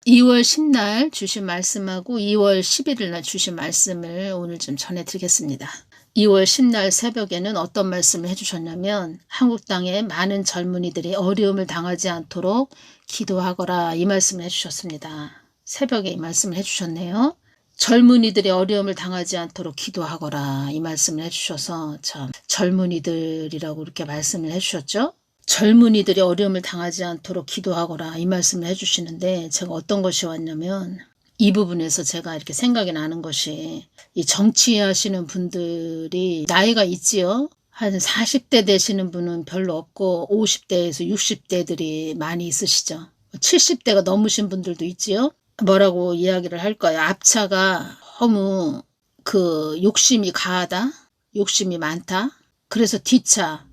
2월 10날 주신 말씀하고 2월 11일 날 주신 말씀을 오늘 좀 전해드리겠습니다. 2월 10날 새벽에는 어떤 말씀을 해주셨냐면 한국 땅에 많은 젊은이들이 어려움을 당하지 않도록 기도하거라 이 말씀을 해주셨습니다. 새벽에 이 말씀을 해주셨네요. 젊은이들이 어려움을 당하지 않도록 기도하거라 이 말씀을 해주셔서 참 젊은이들이라고 이렇게 말씀을 해주셨죠. 젊은이들이 어려움을 당하지 않도록 기도하거라 이 말씀을 해주시는데 제가 어떤 것이 왔냐면 이 부분에서 제가 이렇게 생각이 나는 것이 이 정치하시는 분들이 나이가 있지요. 한 40대 되시는 분은 별로 없고 50대에서 60대들이 많이 있으시죠. 70대가 넘으신 분들도 있지요. 뭐라고 이야기를 할까요? 앞차가 너무 욕심이 가하다, 욕심이 많다. 그래서 뒷차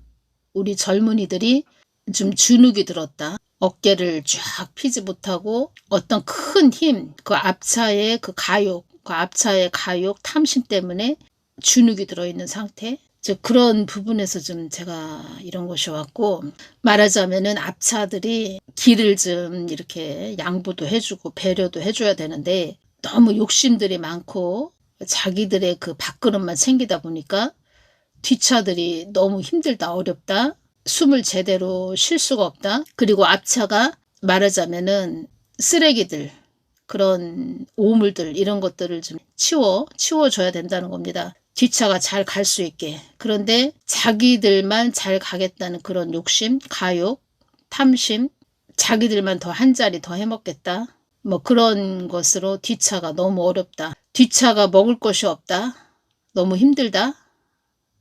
우리 젊은이들이 좀 주눅이 들었다. 어깨를 쫙 피지 못하고 어떤 큰 힘, 그 앞차의 가욕, 탐심 때문에 주눅이 들어있는 상태. 그런 부분에서 좀 제가 이런 것이 왔고, 말하자면은 앞차들이 길을 좀 이렇게 양보도 해주고 배려도 해줘야 되는데 너무 욕심들이 많고 자기들의 그 밥그릇만 챙기다 보니까 뒷차들이 너무 힘들다, 어렵다, 숨을 제대로 쉴 수가 없다. 그리고 앞차가 말하자면은 쓰레기들, 그런 오물들 이런 것들을 좀 치워줘야 된다는 겁니다. 뒷차가 잘 갈 수 있게. 그런데 자기들만 잘 가겠다는 그런 욕심, 가욕, 탐심, 자기들만 더 한 자리 더 해먹겠다. 뭐 그런 것으로 뒷차가 너무 어렵다. 뒷차가 먹을 것이 없다. 너무 힘들다.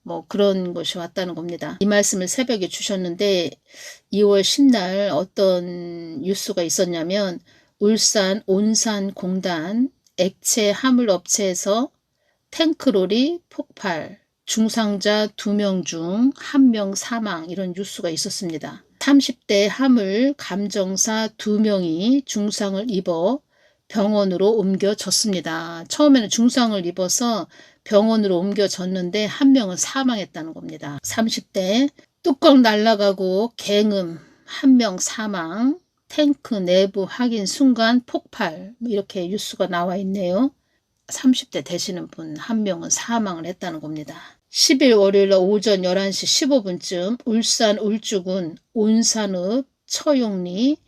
뭐 그런 것이 왔다는 겁니다. 이 말씀을 새벽에 주셨는데 2월 10날 어떤 뉴스가 있었냐면 울산 온산공단 액체 화물업체에서 탱크롤이 폭발, 중상자 2명 중 1명 사망 이런 뉴스가 있었습니다. 30대 화물 감정사 2명이 중상을 입어 병원으로 옮겨졌습니다. 처음에는 중상을 입어서 병원으로 옮겨졌는데 1명은 사망했다는 겁니다. 30대 뚜껑 날아가고 갱음 1명 사망, 탱크 내부 확인 순간 폭발 이렇게 뉴스가 나와 있네요. 30대 되시는 분 1명은 사망을 했다는 겁니다. 10일 월요일 오전 11시 15분쯤 울산 울주군 온산읍 처용리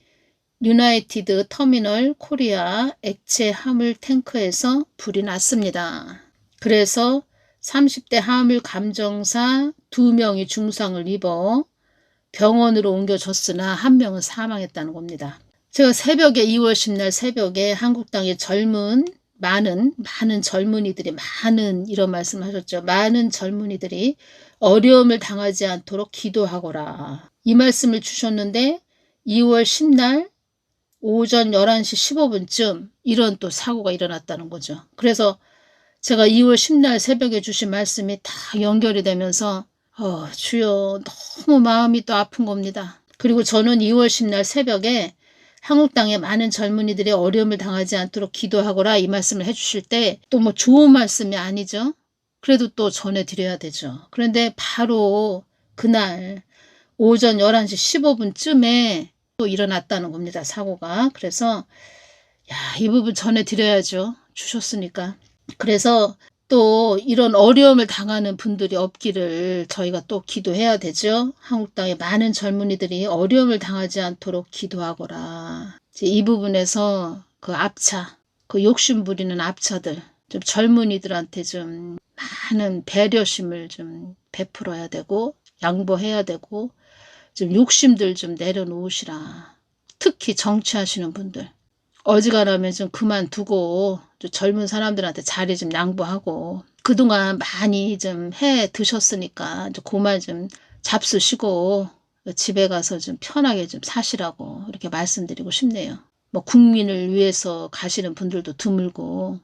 유나이티드 터미널 코리아 액체 화물 탱크에서 불이 났습니다. 그래서 30대 화물 감정사 2명이 중상을 입어 병원으로 옮겨졌으나 1명은 사망했다는 겁니다. 제가 새벽에 2월 10날 새벽에 한국 땅의 많은 젊은이들이 이런 말씀을 하셨죠. 많은 젊은이들이 어려움을 당하지 않도록 기도하거라. 이 말씀을 주셨는데 2월 10날 오전 11시 15분쯤 이런 또 사고가 일어났다는 거죠. 그래서 제가 2월 10날 새벽에 주신 말씀이 다 연결이 되면서 주여 너무 마음이 또 아픈 겁니다. 그리고 저는 2월 10날 새벽에 한국 땅에 많은 젊은이들이 어려움을 당하지 않도록 기도하거라 이 말씀을 해주실 때 또 뭐 좋은 말씀이 아니죠. 그래도 또 전해드려야 되죠. 그런데 바로 그날 오전 11시 15분쯤에 또 일어났다는 겁니다. 사고가. 그래서 이 부분 전해드려야죠. 주셨으니까. 그래서 또 이런 어려움을 당하는 분들이 없기를 저희가 또 기도해야 되죠. 한국 땅에 많은 젊은이들이 어려움을 당하지 않도록 기도하거라. 이 부분에서 그 앞차, 그 욕심 부리는 앞차들, 좀 젊은이들한테 좀 많은 배려심을 좀 베풀어야 되고 양보해야 되고 좀 욕심들 좀 내려놓으시라. 특히 정치하시는 분들. 어지간하면 좀 그만두고 좀 젊은 사람들한테 자리 좀 양보하고 그동안 많이 좀 해 드셨으니까 그만 좀 잡수시고 집에 가서 좀 편하게 좀 사시라고 이렇게 말씀드리고 싶네요. 뭐 국민을 위해서 가시는 분들도 드물고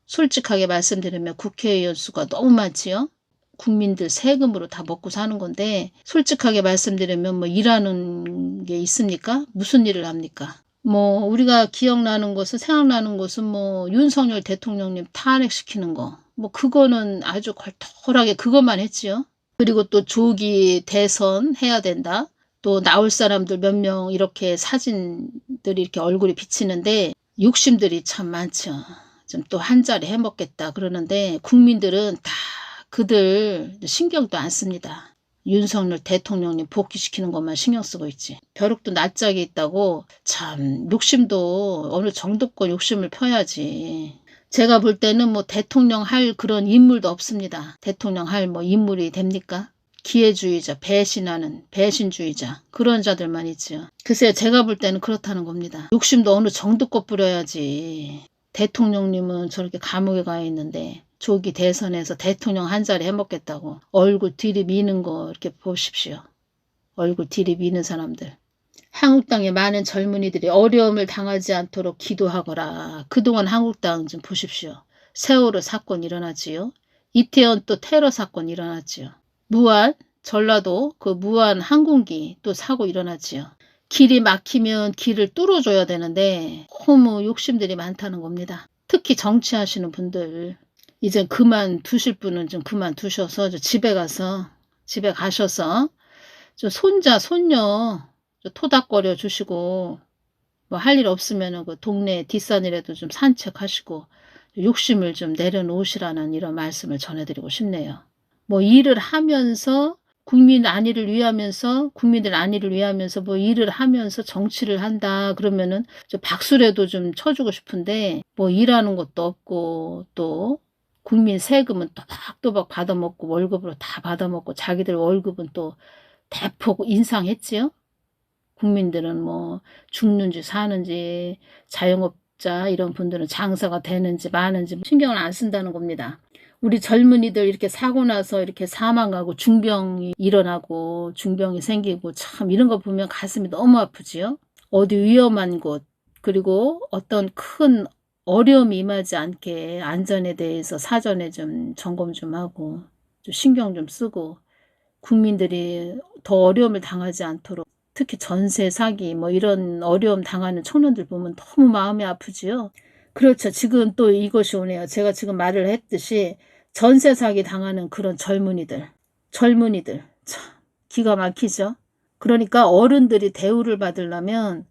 솔직하게 말씀드리면 국회의원 수가 너무 많지요. 국민들 세금으로 다 먹고 사는 건데 솔직하게 말씀드리면 뭐 일하는 게 있습니까? 무슨 일을 합니까? 뭐 우리가 기억나는 것은 생각나는 것은 뭐 윤석열 대통령님 탄핵시키는 거 뭐 그거는 아주 걸털하게 그것만 했지요. 그리고 또 조기 대선 해야 된다. 또 나올 사람들 몇 명 이렇게 사진들이 이렇게 얼굴이 비치는데 욕심들이 참 많죠. 좀 또 한 자리 해먹겠다 그러는데 국민들은 다 그들 신경도 안 씁니다. 윤석열 대통령님 복귀시키는 것만 신경 쓰고 있지. 벼룩도 낯짝이 있다고 참 욕심도 어느 정도껏 욕심을 펴야지. 제가 볼 때는 뭐 대통령 할 그런 인물도 없습니다. 대통령 할 뭐 인물이 됩니까? 기회주의자, 배신하는 배신주의자 그런 자들만 있죠. 글쎄요 제가 볼 때는 그렇다는 겁니다. 욕심도 어느 정도껏 부려야지. 대통령님은 저렇게 감옥에 가 있는데 조기 대선에서 대통령 한 자리 해먹겠다고 얼굴 들이미는 거 이렇게 보십시오. 얼굴 들이미는 사람들. 한국당의 많은 젊은이들이 어려움을 당하지 않도록 기도하거라. 그동안 한국당 좀 보십시오. 세월호 사건 일어나지요. 이태원 또 테러 사건 일어났지요. 무안, 전라도 그 무안 항공기 또 사고 일어났지요. 길이 막히면 길을 뚫어줘야 되는데 너무 욕심들이 많다는 겁니다. 특히 정치하시는 분들 이제 그만두실 분은 좀 그만두셔서 집에 가셔서 저 손자 손녀 토닥거려 주시고 뭐 할 일 없으면 그 동네 뒷산이라도 좀 산책하시고 욕심을 좀 내려놓으시라는 이런 말씀을 전해드리고 싶네요. 뭐 일을 하면서 국민들 안위를 위하면서 뭐 일을 하면서 정치를 한다 그러면은 저 박수라도 좀 쳐주고 싶은데 뭐 일하는 것도 없고 또 국민 세금은 또박또박 받아먹고 월급으로 다 받아먹고 자기들 월급은 또 대폭 인상했지요. 국민들은 뭐 죽는지 사는지 자영업자 이런 분들은 장사가 되는지 마는지 신경을 안 쓴다는 겁니다. 우리 젊은이들 이렇게 사고 나서 이렇게 사망하고 중병이 일어나고 중병이 생기고 참 이런 거 보면 가슴이 너무 아프지요. 어디 위험한 곳 그리고 어떤 큰 어려움이 임하지 않게 안전에 대해서 사전에 좀 점검 좀 하고 좀 신경 좀 쓰고 국민들이 더 어려움을 당하지 않도록 특히 전세 사기 뭐 이런 어려움 당하는 청년들 보면 너무 마음이 아프지요. 그렇죠. 지금 또 이것이 오네요. 제가 지금 말을 했듯이 전세 사기 당하는 그런 젊은이들 참 기가 막히죠. 그러니까 어른들이 대우를 받으려면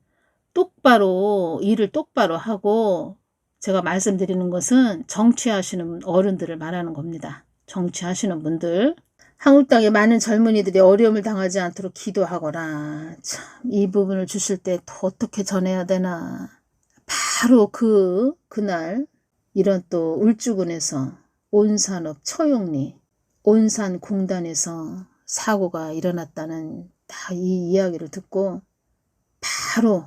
똑바로 일을 똑바로 하고 제가 말씀드리는 것은 정치하시는 어른들을 말하는 겁니다. 정치하시는 분들 한국당의 많은 젊은이들이 어려움을 당하지 않도록 기도하거라. 참 이 부분을 주실 때 어떻게 전해야 되나. 바로 그날 이런 또 울주군에서 온산업 처용리 온산공단에서 사고가 일어났다는 다 이 이야기를 듣고 바로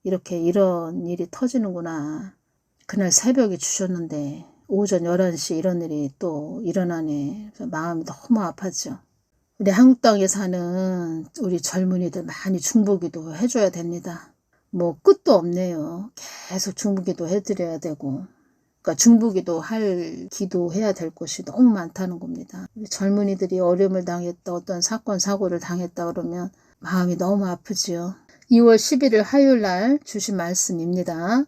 이렇게 이런 일이 터지는구나. 그날 새벽에 주셨는데 오전 11시 이런 일이 또 일어나네. 마음이 너무 아팠죠. 우리 한국당에 사는 우리 젊은이들 많이 중보기도 해줘야 됩니다. 뭐 끝도 없네요. 계속 중보기도 해드려야 되고 그러니까 중보기도 할 기도해야 될 것이 너무 많다는 겁니다. 우리 젊은이들이 어려움을 당했다 어떤 사건 사고를 당했다 그러면 마음이 너무 아프지요. 2월 11일 화요일 날 주신 말씀입니다.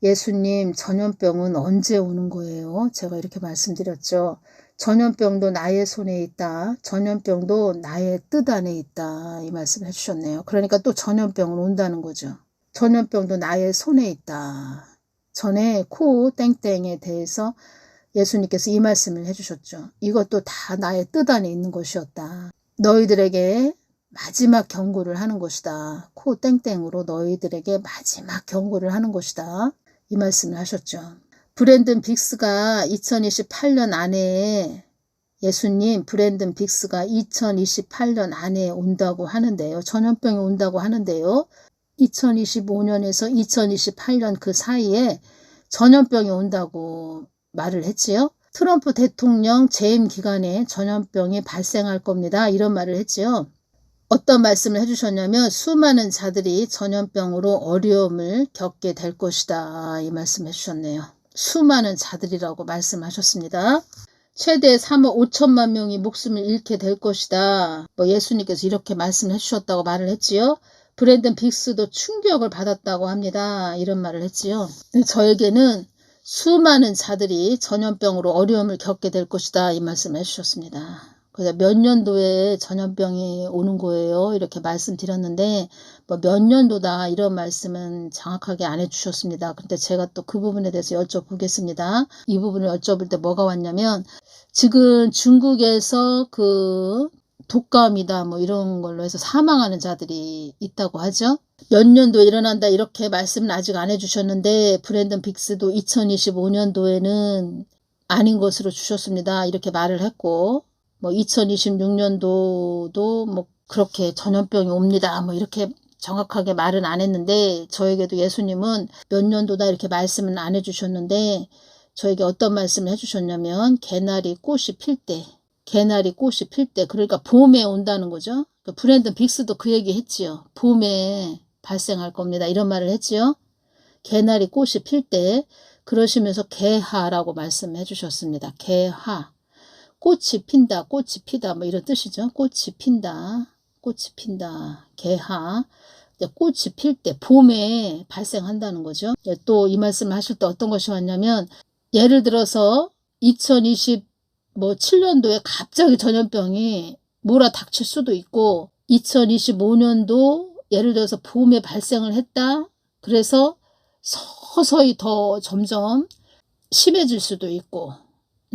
예수님 전염병은 언제 오는 거예요? 제가 이렇게 말씀드렸죠. 전염병도 나의 손에 있다. 전염병도 나의 뜻 안에 있다. 이 말씀을 해주셨네요. 그러니까 또 전염병은 온다는 거죠. 전염병도 나의 손에 있다. 전에 코 땡땡에 대해서 예수님께서 이 말씀을 해주셨죠. 이것도 다 나의 뜻 안에 있는 것이었다. 너희들에게 마지막 경고를 하는 것이다. 코 땡땡으로 너희들에게 마지막 경고를 하는 것이다. 이 말씀을 하셨죠. 브랜든 빅스가 2028년 안에 예수님 브랜든 빅스가 2028년 안에 온다고 하는데요. 전염병이 온다고 하는데요. 2025년에서 2028년 그 사이에 전염병이 온다고 말을 했지요. 트럼프 대통령 재임 기간에 전염병이 발생할 겁니다. 이런 말을 했지요. 어떤 말씀을 해주셨냐면 수많은 자들이 전염병으로 어려움을 겪게 될 것이다. 이 말씀 해주셨네요. 수많은 자들이라고 말씀하셨습니다. 최대 3억 5천만 명이 목숨을 잃게 될 것이다. 뭐 예수님께서 이렇게 말씀해 주셨다고 말을 했지요. 브랜든 빅스도 충격을 받았다고 합니다. 이런 말을 했지요. 저에게는 수많은 자들이 전염병으로 어려움을 겪게 될 것이다. 이 말씀을 해주셨습니다. 그래서 몇 년도에 전염병이 오는 거예요. 이렇게 말씀드렸는데 뭐 몇 년도다 이런 말씀은 정확하게 안 해주셨습니다. 근데 제가 또 그 부분에 대해서 여쭤보겠습니다. 이 부분을 여쭤볼 때 뭐가 왔냐면 지금 중국에서 그 독감이다 뭐 이런 걸로 해서 사망하는 자들이 있다고 하죠. 몇 년도에 일어난다 이렇게 말씀은 아직 안 해주셨는데 브랜든 빅스도 2025년도에는 아닌 것으로 주셨습니다. 이렇게 말을 했고 뭐 2026년도도 뭐 그렇게 전염병이 옵니다. 뭐 이렇게 정확하게 말은 안 했는데 저에게도 예수님은 몇 년도다 이렇게 말씀은 안 해주셨는데 저에게 어떤 말씀을 해주셨냐면 개나리 꽃이 필 때, 개나리 꽃이 필 때, 그러니까 봄에 온다는 거죠. 브랜든 빅스도 그 얘기 했지요. 봄에 발생할 겁니다. 이런 말을 했지요. 개나리 꽃이 필 때, 그러시면서 개하라고 말씀해 주셨습니다. 개하. 꽃이 핀다, 꽃이 피다, 뭐 이런 뜻이죠. 꽃이 핀다, 꽃이 핀다, 개하. 꽃이 필 때, 봄에 발생한다는 거죠. 또 이 말씀을 하실 때 어떤 것이 왔냐면, 예를 들어서 2027년도에 갑자기 전염병이 몰아닥칠 수도 있고 2025년도 예를 들어서 봄에 발생을 했다. 그래서 서서히 더 점점 심해질 수도 있고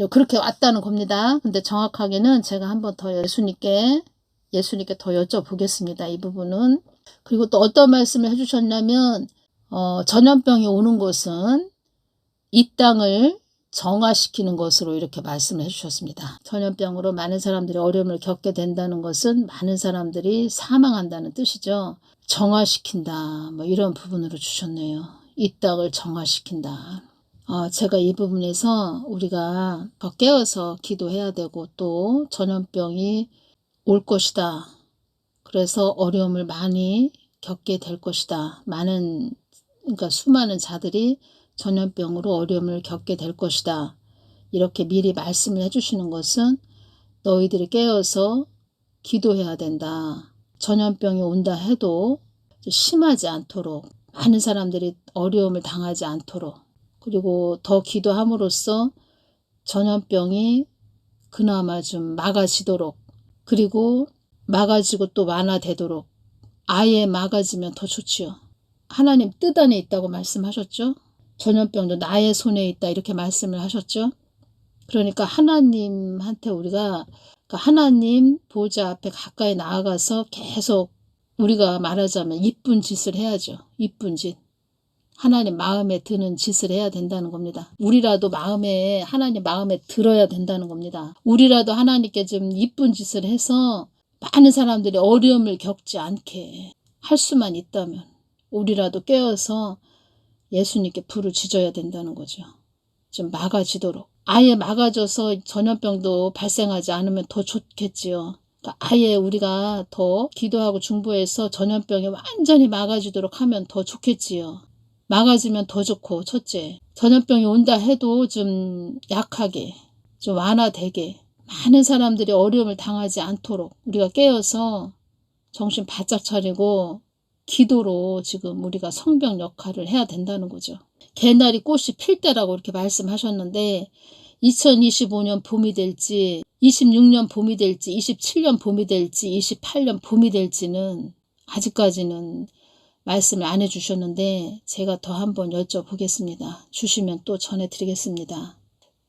그렇게 왔다는 겁니다. 근데 정확하게는 제가 한번 더 예수님께 더 여쭤보겠습니다. 이 부분은. 그리고 또 어떤 말씀을 해주셨냐면 전염병이 오는 곳은 이 땅을 정화시키는 것으로 이렇게 말씀을 해주셨습니다. 전염병으로 많은 사람들이 어려움을 겪게 된다는 것은 많은 사람들이 사망한다는 뜻이죠. 정화시킨다 뭐 이런 부분으로 주셨네요. 이 땅을 정화시킨다. 제가 이 부분에서 우리가 더 깨어서 기도해야 되고 또 전염병이 올 것이다. 그래서 어려움을 많이 겪게 될 것이다. 그러니까 수많은 자들이 전염병으로 어려움을 겪게 될 것이다. 이렇게 미리 말씀을 해주시는 것은 너희들이 깨어서 기도해야 된다. 전염병이 온다 해도 심하지 않도록 많은 사람들이 어려움을 당하지 않도록 그리고 더 기도함으로써 전염병이 그나마 좀 막아지도록 그리고 막아지고 또 완화되도록 아예 막아지면 더 좋지요. 하나님 뜻 안에 있다고 말씀하셨죠. 전염병도 나의 손에 있다 이렇게 말씀을 하셨죠. 그러니까 하나님한테 우리가 하나님 보좌 앞에 가까이 나아가서 계속 우리가 말하자면 이쁜 짓을 해야죠. 이쁜 짓. 하나님 마음에 드는 짓을 해야 된다는 겁니다. 우리라도 하나님 마음에 들어야 된다는 겁니다. 우리라도 하나님께 좀 이쁜 짓을 해서 많은 사람들이 어려움을 겪지 않게 할 수만 있다면 우리라도 깨어서 예수님께 불을 지져야 된다는 거죠. 좀 막아지도록. 아예 막아져서 전염병도 발생하지 않으면 더 좋겠지요. 그러니까 아예 우리가 더 기도하고 중보해서 전염병이 완전히 막아지도록 하면 더 좋겠지요. 막아지면 더 좋고 첫째. 전염병이 온다 해도 좀 약하게, 좀 완화되게 많은 사람들이 어려움을 당하지 않도록 우리가 깨어서 정신 바짝 차리고 기도로 지금 우리가 성병 역할을 해야 된다는 거죠. 개나리 꽃이 필 때라고 이렇게 말씀하셨는데 2025년 봄이 될지 26년 봄이 될지 27년 봄이 될지 28년 봄이 될지는 아직까지는 말씀을 안 해주셨는데 제가 더 한번 여쭤보겠습니다. 주시면 또 전해드리겠습니다.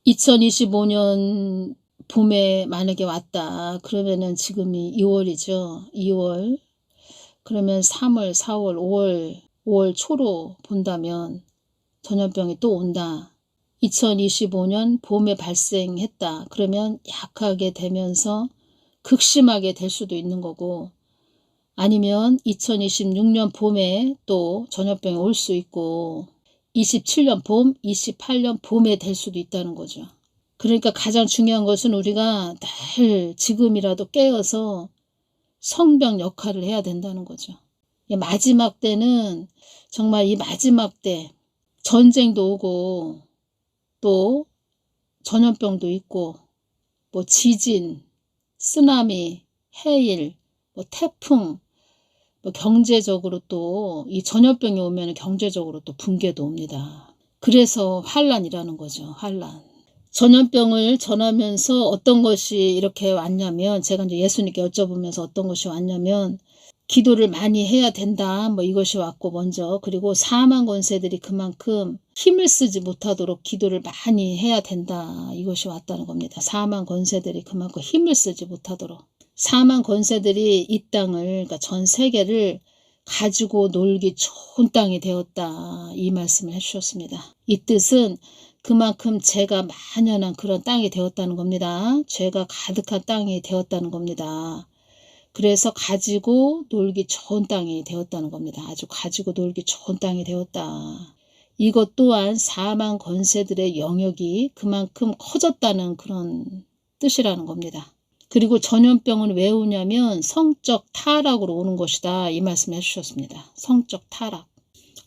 2025년 봄에 만약에 왔다 그러면은 지금이 2월이죠. 2월 그러면 3월, 4월, 5월 초로 본다면 전염병이 또 온다. 2025년 봄에 발생했다. 그러면 약하게 되면서 극심하게 될 수도 있는 거고 아니면 2026년 봄에 또 전염병이 올 수 있고 27년 봄, 28년 봄에 될 수도 있다는 거죠. 그러니까 가장 중요한 것은 우리가 늘 지금이라도 깨어서 성병 역할을 해야 된다는 거죠. 마지막 때는 정말 이 마지막 때 전쟁도 오고 또 전염병도 있고 뭐 지진, 쓰나미, 해일, 뭐 태풍, 뭐 경제적으로 또 이 전염병이 오면 경제적으로 또 붕괴도 옵니다. 그래서 환란이라는 거죠. 환란. 전염병을 전하면서 어떤 것이 이렇게 왔냐면, 제가 이제 예수님께 여쭤보면서 어떤 것이 왔냐면, 기도를 많이 해야 된다, 뭐 이것이 왔고 먼저. 그리고 사망 권세들이 그만큼 힘을 쓰지 못하도록 기도를 많이 해야 된다, 이것이 왔다는 겁니다. 사망 권세들이 그만큼 힘을 쓰지 못하도록. 사망 권세들이 이 땅을, 그러니까 전 세계를 가지고 놀기 좋은 땅이 되었다, 이 말씀을 해주셨습니다. 이 뜻은 그만큼 죄가 만연한 그런 땅이 되었다는 겁니다. 죄가 가득한 땅이 되었다는 겁니다. 그래서 가지고 놀기 좋은 땅이 되었다는 겁니다. 아주 가지고 놀기 좋은 땅이 되었다. 이것 또한 사망 권세들의 영역이 그만큼 커졌다는 그런 뜻이라는 겁니다. 그리고 전염병은 왜 오냐면 성적 타락으로 오는 것이다, 이 말씀 해주셨습니다. 성적 타락.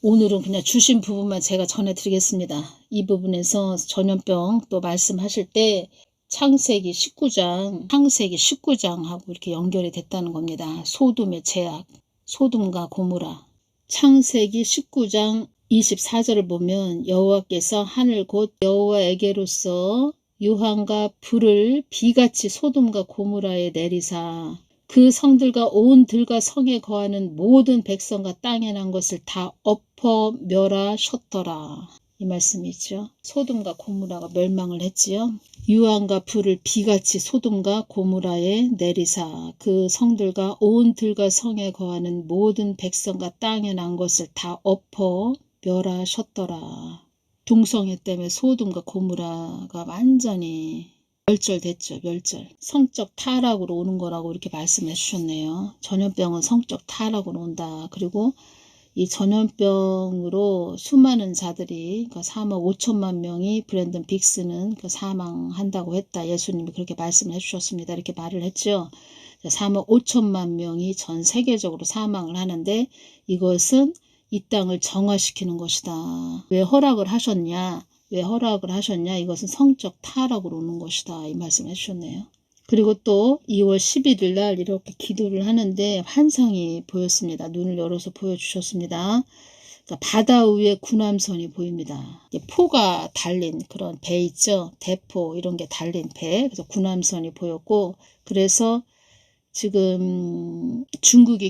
오늘은 그냥 주신 부분만 제가 전해드리겠습니다. 이 부분에서 전염병 또 말씀하실 때 창세기 19장하고 이렇게 연결이 됐다는 겁니다. 소돔의 죄악, 소돔과 고모라. 창세기 19장 24절을 보면 여호와께서 하늘 곧 여호와에게로서 유황과 불을 비같이 소돔과 고모라에 내리사 그 성들과 온 들과 성에 거하는 모든 백성과 땅에 난 것을 다 엎어 멸하셨더라. 이 말씀이죠. 소돔과 고모라가 멸망을 했지요. 유황과 불을 비같이 소돔과 고모라에 내리사 그 성들과 온 들과 성에 거하는 모든 백성과 땅에 난 것을 다 엎어 멸하셨더라. 동성애 때문에 소돔과 고모라가 완전히 멸절됐죠. 멸절. 성적 타락으로 오는 거라고 이렇게 말씀해 주셨네요. 전염병은 성적 타락으로 온다. 그리고 이 전염병으로 수많은 자들이, 그러니까 3억 5천만 명이 브랜든 빅스는 사망한다고 했다. 예수님이 그렇게 말씀을 해주셨습니다. 이렇게 말을 했죠. 3억 5천만 명이 전 세계적으로 사망을 하는데 이것은 이 땅을 정화시키는 것이다. 왜 허락을 하셨냐? 이것은 성적 타락으로 오는 것이다, 이 말씀 해주셨네요. 그리고 또 2월 11일 날 이렇게 기도를 하는데 환상이 보였습니다. 눈을 열어서 보여주셨습니다. 그러니까 바다 위에 군함선이 보입니다. 포가 달린 그런 배 있죠. 대포 이런 게 달린 배. 그래서 군함선이 보였고, 그래서 지금 중국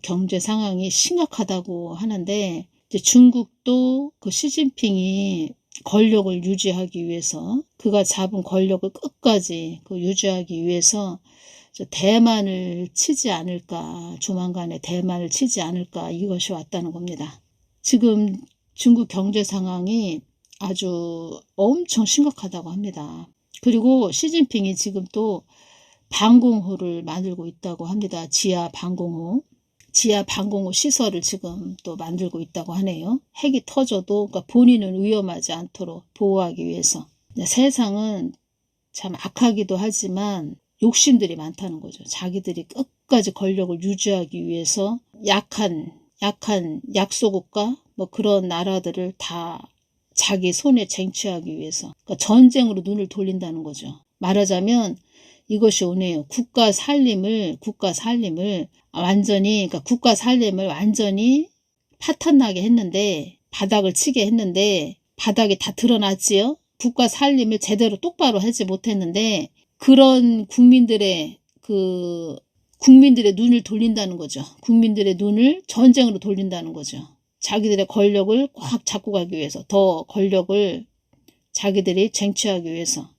경제 상황이 심각하다고 하는데, 이제 중국도 그 시진핑이 권력을 유지하기 위해서, 그가 잡은 권력을 끝까지 유지하기 위해서 대만을 치지 않을까, 조만간에 대만을 치지 않을까, 이것이 왔다는 겁니다. 지금 중국 경제 상황이 아주 엄청 심각하다고 합니다. 그리고 시진핑이 지금 또 방공호를 만들고 있다고 합니다. 지하 방공호 시설을 지금 또 만들고 있다고 하네요. 핵이 터져도 그러니까 본인은 위험하지 않도록 보호하기 위해서. 세상은 참 악하기도 하지만 욕심들이 많다는 거죠. 자기들이 끝까지 권력을 유지하기 위해서 약한 약소국가 뭐 그런 나라들을 다 자기 손에 쟁취하기 위해서, 그러니까 전쟁으로 눈을 돌린다는 거죠. 말하자면 이것이 오네요. 국가 살림을 완전히 파탄나게 했는데, 바닥을 치게 했는데 바닥이 다 드러났지요. 국가 살림을 제대로 똑바로 하지 못했는데 그런 국민들의 눈을 돌린다는 거죠. 국민들의 눈을 전쟁으로 돌린다는 거죠. 자기들의 권력을 꽉 잡고 가기 위해서, 더 권력을 자기들이 쟁취하기 위해서.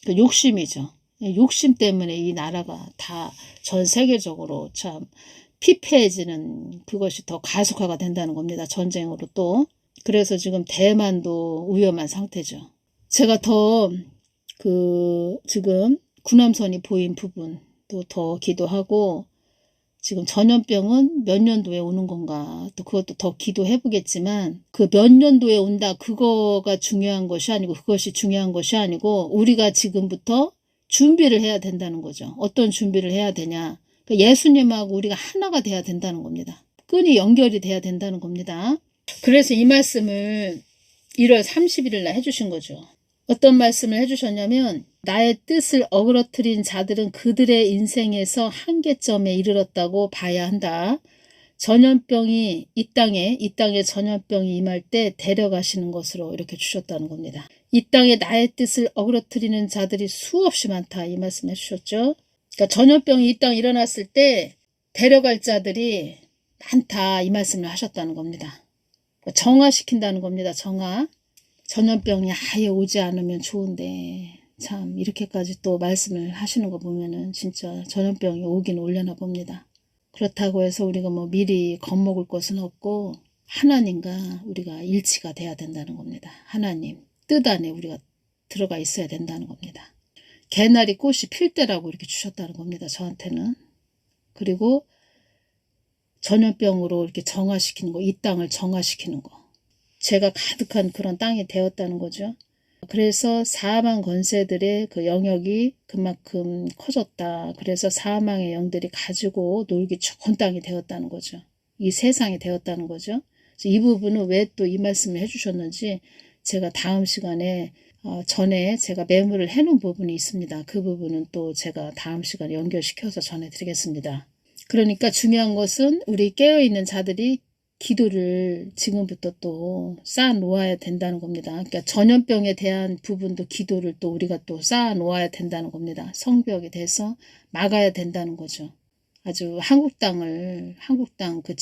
그 욕심이죠. 욕심 때문에 이 나라가 다 전 세계적으로 참 피폐해지는 그것이 더 가속화가 된다는 겁니다. 전쟁으로 또. 그래서 지금 대만도 위험한 상태죠. 제가 더 지금 군함선이 보인 부분도 더 기도하고, 지금 전염병은 몇 년도에 오는 건가, 또 그것도 더 기도해 보겠지만, 그 몇 년도에 온다 그것이 중요한 것이 아니고 우리가 지금부터 준비를 해야 된다는 거죠. 어떤 준비를 해야 되냐. 예수님하고 우리가 하나가 돼야 된다는 겁니다. 끈이 연결이 돼야 된다는 겁니다. 그래서 이 말씀을 1월 31일 날 해주신 거죠. 어떤 말씀을 해주셨냐면, 나의 뜻을 어그러뜨린 자들은 그들의 인생에서 한계점에 이르렀다고 봐야 한다. 전염병이 이 땅에 전염병이 임할 때 데려가시는 것으로 이렇게 주셨다는 겁니다. 이 땅에 나의 뜻을 어그러뜨리는 자들이 수없이 많다 이 말씀 해주셨죠. 그러니까 전염병이 이 땅에 일어났을 때 데려갈 자들이 많다 이 말씀을 하셨다는 겁니다. 정화시킨다는 겁니다. 정화. 전염병이 아예 오지 않으면 좋은데 참 이렇게까지 또 말씀을 하시는 거 보면은 진짜 전염병이 오긴 올려나 봅니다. 그렇다고 해서 우리가 뭐 미리 겁먹을 것은 없고 하나님과 우리가 일치가 돼야 된다는 겁니다. 하나님 뜻 안에 우리가 들어가 있어야 된다는 겁니다. 개나리 꽃이 필 때라고 이렇게 주셨다는 겁니다. 저한테는. 그리고 전염병으로 이렇게 정화시키는 거, 이 땅을 정화시키는 거. 죄가 가득한 그런 땅이 되었다는 거죠. 그래서 사망 권세들의 그 영역이 그만큼 커졌다. 그래서 사망의 영들이 가지고 놀기 좋은 땅이 되었다는 거죠. 이 세상이 되었다는 거죠. 이 부분은 왜 또 이 말씀을 해주셨는지 제가 다음 시간에 전에 제가 메모를 해놓은 부분이 있습니다. 그 부분은 또 제가 다음 시간에 연결시켜서 전해드리겠습니다. 그러니까 중요한 것은 우리 깨어있는 자들이 기도를 지금부터 또 쌓아 놓아야 된다는 겁니다. 그러니까 전염병에 대한 부분도 기도를 또 우리가 또 쌓아 놓아야 된다는 겁니다. 성벽에 대해서 막아야 된다는 거죠. 아주 한국 땅 그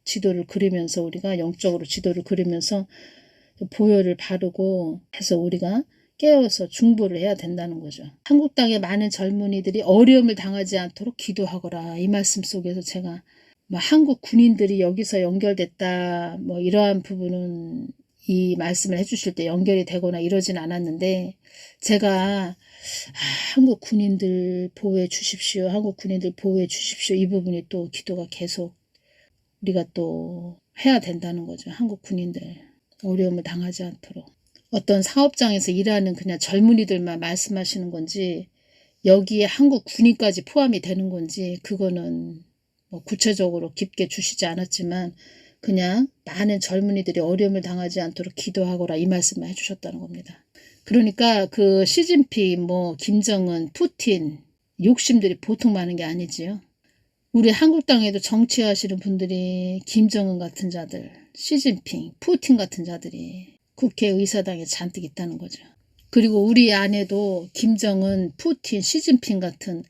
지도를 그리면서 우리가 영적으로 지도를 그리면서 보혈을 바르고 해서 우리가 깨어서 중보를 해야 된다는 거죠. 한국 땅의 많은 젊은이들이 어려움을 당하지 않도록 기도하거라. 이 말씀 속에서 제가 뭐 한국 군인들이 여기서 연결됐다 뭐 이러한 부분은 이 말씀을 해주실 때 연결이 되거나 이러진 않았는데 제가 한국 군인들 보호해 주십시오. 한국 군인들 보호해 주십시오. 이 부분이 또 기도가 계속 우리가 또 해야 된다는 거죠. 한국 군인들 어려움을 당하지 않도록. 어떤 사업장에서 일하는 그냥 젊은이들만 말씀하시는 건지 여기에 한국 군인까지 포함이 되는 건지 그거는 뭐 구체적으로 깊게 주시지 않았지만 그냥 많은 젊은이들이 어려움을 당하지 않도록 기도하거라 이 말씀을 해주셨다는 겁니다. 그러니까 그 시진핑, 뭐 김정은, 푸틴 욕심들이 보통 많은 게 아니지요. 우리 한국 땅에도 정치하시는 분들이 김정은 같은 자들, 시진핑, 푸틴 같은 자들이 국회의사당에 잔뜩 있다는 거죠. 그리고 우리 안에도 김정은, 푸틴, 시진핑 같은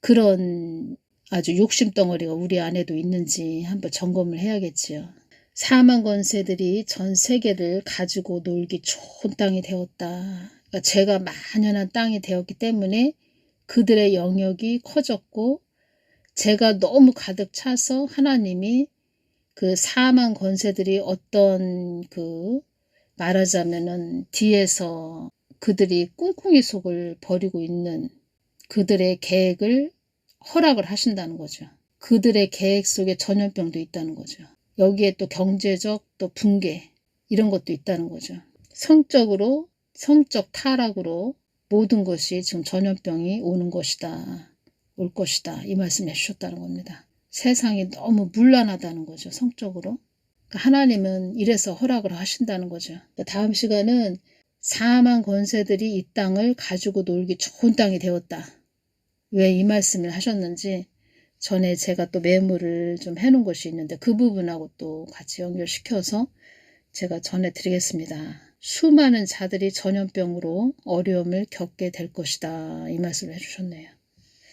그런 아주 욕심덩어리가 우리 안에도 있는지 한번 점검을 해야겠지요. 사망 권세들이 전 세계를 가지고 놀기 좋은 땅이 되었다. 그러니까 죄가 만연한 땅이 되었기 때문에 그들의 영역이 커졌고 죄가 너무 가득 차서 하나님이 그 사망 권세들이 어떤 그 말하자면은 뒤에서 그들이 꿍꿍이 속을 벌이고 있는 그들의 계획을 허락을 하신다는 거죠. 그들의 계획 속에 전염병도 있다는 거죠. 여기에 또 경제적 또 붕괴 이런 것도 있다는 거죠. 성적 타락으로 모든 것이 지금 전염병이 오는 것이다. 올 것이다. 이 말씀 해주셨다는 겁니다. 세상이 너무 문란하다는 거죠. 성적으로. 그러니까 하나님은 이래서 허락을 하신다는 거죠. 그러니까 다음 시간은 사망 권세들이 이 땅을 가지고 놀기 좋은 땅이 되었다. 왜 이 말씀을 하셨는지 전에 제가 또 메모를 좀 해놓은 것이 있는데 그 부분하고 또 같이 연결시켜서 제가 전해드리겠습니다. 수많은 자들이 전염병으로 어려움을 겪게 될 것이다. 이 말씀을 해주셨네요.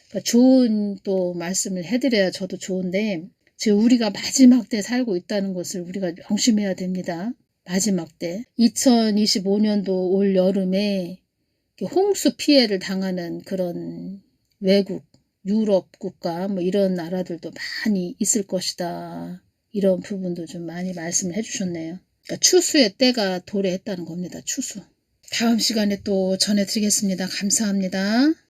그러니까 좋은 또 말씀을 해드려야 저도 좋은데 지금 우리가 마지막 때 살고 있다는 것을 우리가 명심해야 됩니다. 마지막 때 2025년도 올 여름에 홍수 피해를 당하는 그런 외국, 유럽 국가 뭐 이런 나라들도 많이 있을 것이다. 이런 부분도 좀 많이 말씀을 해주셨네요. 그러니까 추수의 때가 도래했다는 겁니다. 추수. 다음 시간에 또 전해드리겠습니다. 감사합니다.